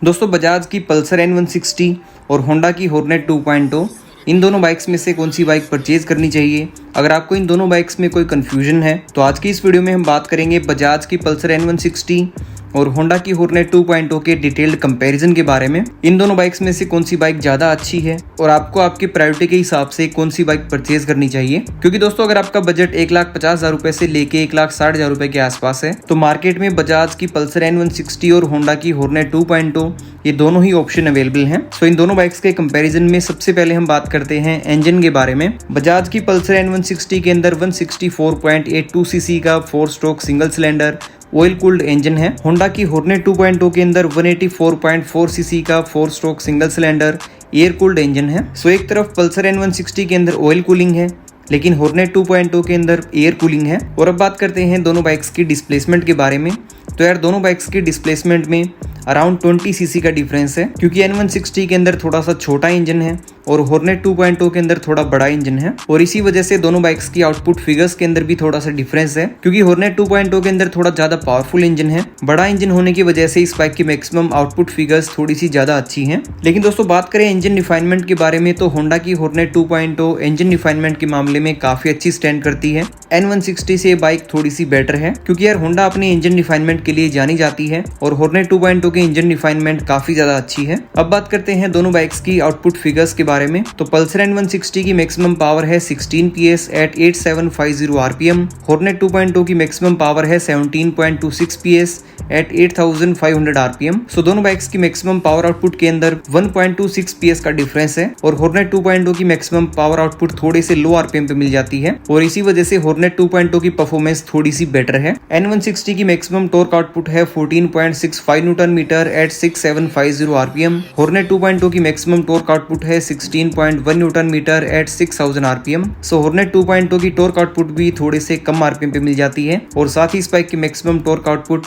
दोस्तों बजाज की Pulsar N160 और होंडा की हॉर्नेट 2.0 इन दोनों बाइक्स में से कौन सी बाइक परचेज करनी चाहिए। अगर आपको इन दोनों बाइक्स में कोई कन्फ्यूजन है तो आज की इस वीडियो में हम बात करेंगे बजाज की पल्सर N160 और होंडा की हॉर्नेट 2.0 के डिटेल्ड कंपैरिजन के बारे में। इन दोनों बाइक्स में से कौन सी बाइक ज़्यादा अच्छी है और आपको आपकी प्रायोरिटी के हिसाब से कौन सी बाइक परचेज करनी चाहिए। क्योंकि दोस्तों अगर आपका बजट 1,50,000 रुपए से लेके 1,60,000 रुपए के आसपास है तो मार्केट में बजाज की पल्सर N160 और होंडा की हॉर्नेट 2.0 ये दोनों ही ऑप्शन अवेलेबल हैं। सो इन दोनों बाइक्स के कंपैरिजन में सबसे पहले हम बात करते हैं इंजन के बारे में। बजाज की पल्सर N160 के अंदर 164.82 सीसी का 4 stroke single cylinder oil cooled engine है। होंडा की हॉर्नेट 2.0 के अंदर 184.4 सीसी का 4 stroke single cylinder air cooled engine है। सो एक तरफ पल्सर N160 के अंदर ऑयल कूलिंग है लेकिन हॉर्नेट 2.0 के अंदर एयर कूलिंग है। और अब बात करते हैं दोनों बाइक्स की डिस्प्लेसमेंट के बारे में। तो यार दोनों बाइक्स की डिस्प्लेसमेंट में अराउंड 20 सीसी का डिफरेंस है, क्योंकि N160 के अंदर थोड़ा सा छोटा इंजन है और हॉर्नेट 2.0 के अंदर थोड़ा बड़ा इंजन है। और इसी वजह से दोनों बाइक्स की आउटपुट फिगर्स के अंदर भी थोड़ा सा डिफरेंस है, क्योंकि हॉर्नेट 2.0 के अंदर थोड़ा ज्यादा पावरफुल इंजन है। बड़ा इंजन होने की वजह से इस बाइक की मैक्सिमम आउटपुट फिगर्स थोड़ी सी ज्यादा अच्छी हैं। लेकिन दोस्तों बात करें इंजन रिफाइनमेंट के बारे में तो होंडा की हॉर्नेट 2.0 इंजन रिफाइनमेंट के मामले में काफी अच्छी स्टैंड करती है। N160 से ये बाइक थोड़ी सी बेटर है, क्योंकि यार होंडा अपने इंजन रिफाइनमेंट के लिए जानी जाती है और हॉर्नेट 2.0 के इंजन रिफाइनमेंट काफी ज्यादा अच्छी है। अब बात करते हैं दोनों बाइक्स की आउटपुट फिगर्स के बारे में। तो पल्सर N160 की मैक्सिमम पावर है 16 PS एट 8750 RPM। हॉर्नेट 2.0 की मैक्सिमम पावर है 17.26 PS एट 8500 RPM। सो दोनों बाइक्स की मैक्सिमम पावर आउटपुट के अंदर 1.26 PS का डिफरेंस है और हॉर्नेट 2.0 की मैक्सिमम पावर आउटपुट थोड़े से लो RPM पे मिल जाती है और इसी वजह से हॉर्नेट 2.0 की परफॉर्मेंस थोड़ी सी बेटर है। N160 की मैक्सिमम टॉर्क आउटपुट है 14.65 newton metre at 6750 RPM। Hornet 2.0 की मैक्सिमम टॉर्क आउटपुट है 16.1 newton metre at 6000 RPM। So Hornet 2.0 की टॉर्क आउटपुट भी थोड़े से कम RPM पे मिल जाती है और साथ ही इस बाइक की maximum torque output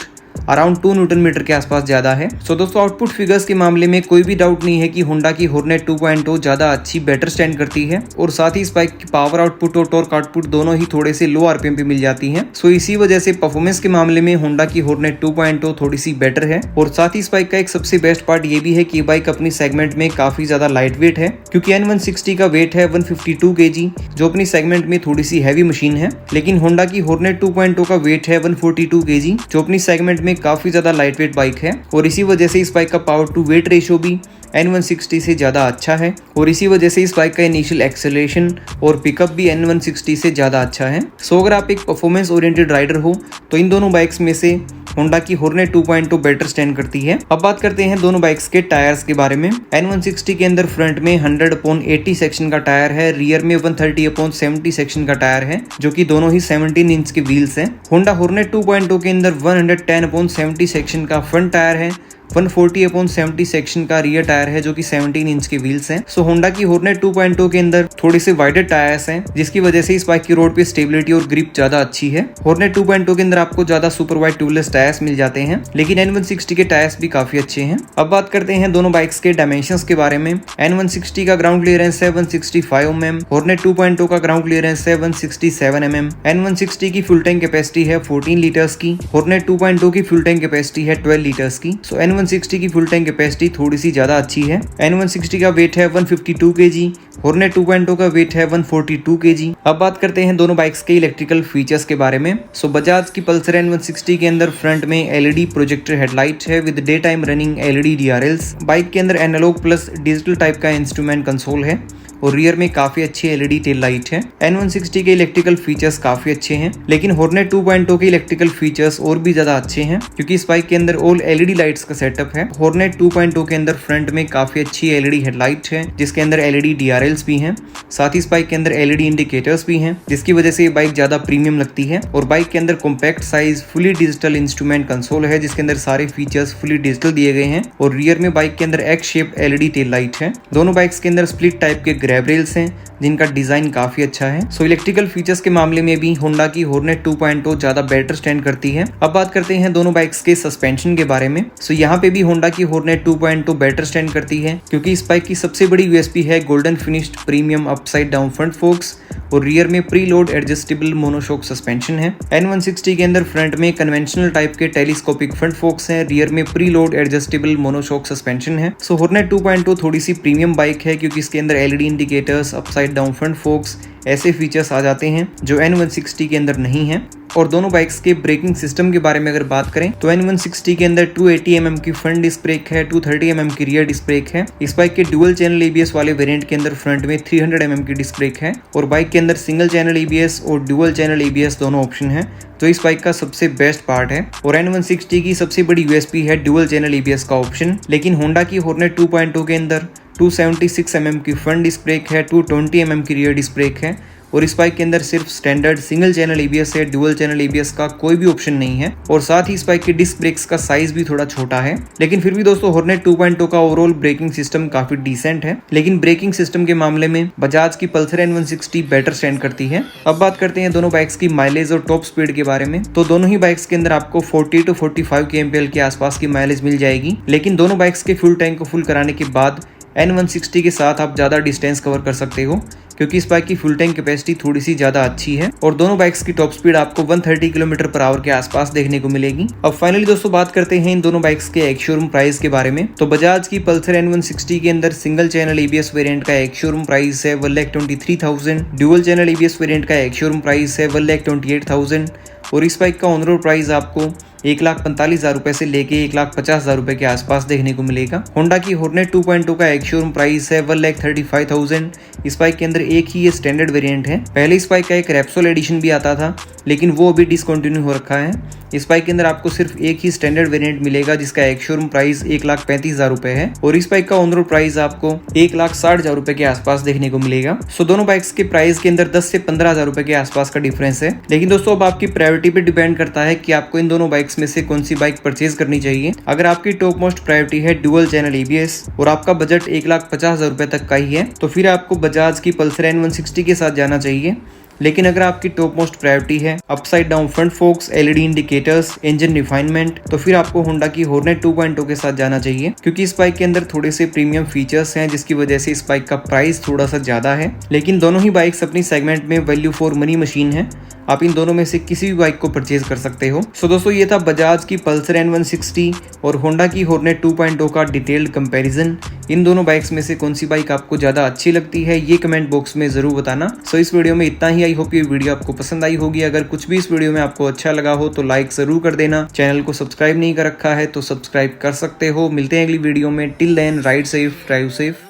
around 2 newton metre के आसपास ज्यादा है। सो दोस्तों आउटपुट फिगर्स के मामले में कोई भी डाउट नहीं है कि होंडा की हॉर्नेट 2.0 ज्यादा अच्छी बेटर स्टैंड करती है और साथ ही इस बाइक की पावर आउटपुट और टॉर्क आउटपुट दोनों ही थोड़े से लो RPM पे मिल जाती है। सो इसी वजह से परफॉर्मेंस के मामले में होंडा की हॉर्नेट 2.0 थोड़ी सी बेटर है। और साथ ही इस बाइक का एक सबसे बेस्ट पार्ट ये भी है कि बाइक अपनी सेगमेंट में काफी ज्यादा लाइट वेट है, क्योंकि N160 का वेट है 152 kg जो अपनी सेगमेंट में थोड़ी सी हैवी मशीन है, लेकिन होंडा की हॉर्नेट 2.0 का वेट है 142 kg जो अपनी सेगमेंट में काफी ज्यादा लाइट वेट बाइक है। और इसी वजह से इस बाइक का पावर टू वेट रेशियो भी N160 से ज्यादा अच्छा है और इसी वजह से इस बाइक का इनिशियल एक्सेलरेशन और पिकअप भी N160 से ज्यादा अच्छा है। सो अगर आप एक परफॉर्मेंस ओरिएंटेड राइडर हो तो इन दोनों बाइक्स में से होंडा की हॉर्नेट 2.0 बेटर स्टैंड करती है। अब बात करते हैं दोनों बाइक्स के टायर्स के बारे में। N160 के अंदर फ्रंट में 100/80 सेक्शन का टायर है, रियर में 130/70 सेक्शन का टायर है, जो कि दोनों ही 17 इंच के व्हील्स हैं। होंडा हॉर्नेट 2.0 के अंदर 110/70 सेक्शन का फ्रंट टायर है, 140/70 सेक्शन का रियर टायर है, जो कि 17 इंच के व्हील्स हैं। सो होंडा की हॉर्नेट 2.0 के अंदर थोड़े से वाइडर टायर्स हैं, जिसकी वजह से इस बाइक की रोड पे स्टेबिलिटी और ग्रिप ज्यादा अच्छी है। हॉर्नेट 2.0 के अंदर आपको ज्यादा सुपर वाइड ट्यूबलेस टायर्स मिल जाते हैं, लेकिन N160 के टायर्स भी काफी अच्छे हैं। अब बात करते हैं दोनों बाइक्स के डायमेंशंस के बारे में। N160 का ग्राउंड क्लियरेंस है 165 mm, हॉर्नेट 2.0 का ग्राउंड क्लियरेंस है 167 mm। N160 की फुल टैंक कैपेसिटी है 14 लीटर्स की, हॉर्नेट 2.0 की फुल टैंक कैपेसिटी है 12 लीटर्स की। सो N160 की फुल टैंक कैपेसिटी थोड़ी सी ज्यादा अच्छी है। N160 का वेट है 152 kg, हॉर्नेट 2.0 का वेट है 142 kg। अब बात करते हैं दोनों बाइक्स के इलेक्ट्रिकल फीचर्स के बारे में। सो बजाज की पल्सर N160 के अंदर फ्रंट में LED प्रोजेक्टर हेडलाइट है with day time running LED DRLs। Bike के अंदर एनालॉग प्लस डिजिटल टाइप का इंस्ट्रूमेंट कंसोल है और रियर में काफी अच्छी LED टेल लाइट है। N160 के इलेक्ट्रिकल फीचर्स काफी अच्छे हैं, लेकिन हॉर्नेट 2.0 के इलेक्ट्रिकल फीचर्स और भी ज्यादा अच्छे हैं, क्योंकि इस बाइक के अंदर ऑल LED लाइट्स का सेटअप है। हॉर्नेट 2.0 के अंदर फ्रंट में काफी अच्छी LED हेडलाइट है, जिसके अंदर LED DRLs भी हैं। साथ ही इस बाइक के अंदर LED इंडिकेटर्स भी हैं, जिसकी वजह से ये बाइक ज्यादा प्रीमियम लगती है। और बाइक के अंदर compact size fully digital instrument console है, जिसके अंदर सारे फीचर्स फुली डिजिटल दिए गए हैं। और रियर में बाइक के अंदर x shape LED tail light है। दोनों बाइक्स के अंदर स्प्लिट टाइप के ग्रैब रेल्स हैं जिनका डिजाइन काफी अच्छा है। सो इलेक्ट्रिकल फीचर्स के मामले में भी होंडा की हॉर्नेट 2.0 ज्यादा बेटर स्टैंड करती है। अब बात करते हैं दोनों बाइक्स के सस्पेंशन के बारे में। सो यहाँ पे भी होंडा की हॉर्नेट 2.0 बेटर स्टैंड करती है क्योंकि इस बाइक की सबसे बड़ी यूएसपी है golden finished premium upside down front focus और रियर में pre load adjustable monoshock suspension है। N160 के अंदर फ्रंट में कन्वेंशनल टाइप के टेलीस्कोपिक फ्रंट फोक्स हैं, रियर में pre load adjustable monoshock suspension है। सो हॉर्नेट 2.0 थोड़ी सी प्रीमियम बाइक है क्योंकि इसके अंदर LED indicators, upside down front focus ऐसे फीचर्स आ जाते हैं जो N160 के अंदर नहीं है। और दोनों बाइक्स के ब्रेकिंग सिस्टम के बारे में अगर बात करें तो N160 के अंदर 280 mm की फ्रंट डिस्क ब्रेक है, 230 mm की रियर डिस्क ब्रेक है। इस बाइक के डुअल चैनल ABS वाले वेरिएंट के अंदर फ्रंट में 300 mm की डिस्क ब्रेक है और बाइक के अंदर सिंगल चैनल ABS और डुअल चैनल ABS दोनों ऑप्शन है जो इस बाइक का सबसे बेस्ट पार्ट है। और N160 की सबसे बड़ी यूएसपी है डुअल चैनल ABS का ऑप्शन। लेकिन होंडा की हॉर्नेट 2.0 के अंदर 276 mm की फ्रंट डिस्क ब्रेक है, 220 mm की रियर डिस्क ब्रेक है और इस बाइक के अंदर सिर्फ स्टैंडर्ड सिंगल चैनल ABS है, डुअल चैनल ABS का कोई भी ऑप्शन नहीं है। और साथ ही इस बाइक के डिस्क ब्रेक्स का साइज भी थोड़ा छोटा है। लेकिन फिर भी दोस्तों हॉर्नेट 2.0 का ओवरऑल ब्रेकिंग सिस्टम काफी डिसेंट है। लेकिन ब्रेकिंग सिस्टम के मामले में बजाज की पल्सर N160 बेटर स्टैंड करती है। अब बात करते हैं दोनों बाइक्स की माइलेज और टॉप स्पीड के बारे में। तो दोनों ही बाइक्स के अंदर आपको 40 to 45 kmpl के आसपास की माइलेज मिल जाएगी। लेकिन दोनों बाइक्स के फुल टैंक को फुल कराने के बाद N160 के साथ आप ज्यादा डिस्टेंस कवर कर सकते हो क्योंकि इस बाइक की फुल टैंक कैपेसिटी थोड़ी सी ज्यादा अच्छी है और दोनों बाइक्स की टॉप स्पीड आपको 130 km/h के आसपास देखने को मिलेगी। अब फाइनली दोस्तों बात करते हैं इन दोनों बाइक्स के एक शोरूम प्राइस के बारे में। तो बजाज की पल्सर N160 के अंदर सिंगल चैनल ABS वेरिएंट का एक शोरूम प्राइस है 1,23,000, डुअल चैनल ABS वेरिएंट का एक शोरूम प्राइस है 1,28,000 और इस बाइक का ऑन रोड प्राइस आपको 1,45,000 रुपए से लेके 1,50,000 रुपए के आसपास देखने को मिलेगा। होंडा की हॉर्नेट 2.0 का एक शोरूम प्राइस है 1,35,000। इस बाइक के अंदर एक ही ये स्टैंडर्ड वेरिएंट है। पहले इस बाइक का एक रेप्सोल एडिशन भी आता था लेकिन वो अभी डिसकंटिन्यू हो रखा है। इस बाइक के अंदर आपको सिर्फ एक ही स्टैंडर्ड वेरिएंट मिलेगा जिसका एक शोरूम प्राइस 1,35,000 रुपए है और इस बाइक का ऑन रोड प्राइस आपको 1,60,000 रुपए के आसपास देखने को मिलेगा। सो दोनों बाइक्स के प्राइस के अंदर 10 से 15,000 रुपए के आसपास का डिफरेंस है। लेकिन दोस्तों अब आपकी प्रायोरिटी पे डिपेंड करता है कि आपको इन दोनों बाइक्स में से कौन सी बाइक परचेज करनी चाहिए। अगर आपकी टॉप मोस्ट प्रायोरिटी है डुअल चैनल ABS और आपका बजट 1,50,000 रुपए तक का ही है तो फिर आपको बजाज की पल्सर N160 के साथ जाना चाहिए। लेकिन अगर आपकी टॉप मोस्ट प्रायोरिटी है upside down front focus, LED indicators, engine refinement तो फिर आपको होंडा की हॉर्नेट 2.0 के साथ जाना चाहिए क्योंकि इस बाइक के अंदर थोड़े से प्रीमियम फीचर्स हैं जिसकी वजह से इस बाइक का प्राइस थोड़ा सा ज्यादा है। लेकिन दोनों ही बाइक्स अपनी सेगमेंट में वैल्यू फॉर मनी मशीन है। आप इन दोनों में से किसी भी बाइक को परचेज कर सकते हो। सो दोस्तों ये था बजाज की पल्सर N160 और होंडा की हॉर्नेट 2.0 का डिटेल्ड कंपैरिजन। इन दोनों बाइक्स में से कौन सी बाइक आपको ज्यादा अच्छी लगती है ये कमेंट बॉक्स में जरूर बताना। सो इस वीडियो में इतना ही। आई होप ये वीडियो आपको पसंद आई होगी। अगर कुछ भी इस वीडियो में आपको अच्छा लगा हो तो लाइक जरूर कर देना। चैनल को सब्सक्राइब नहीं कर रखा है तो सब्सक्राइब कर सकते हो। मिलते हैं अगली वीडियो में। Till then ride safe, drive safe.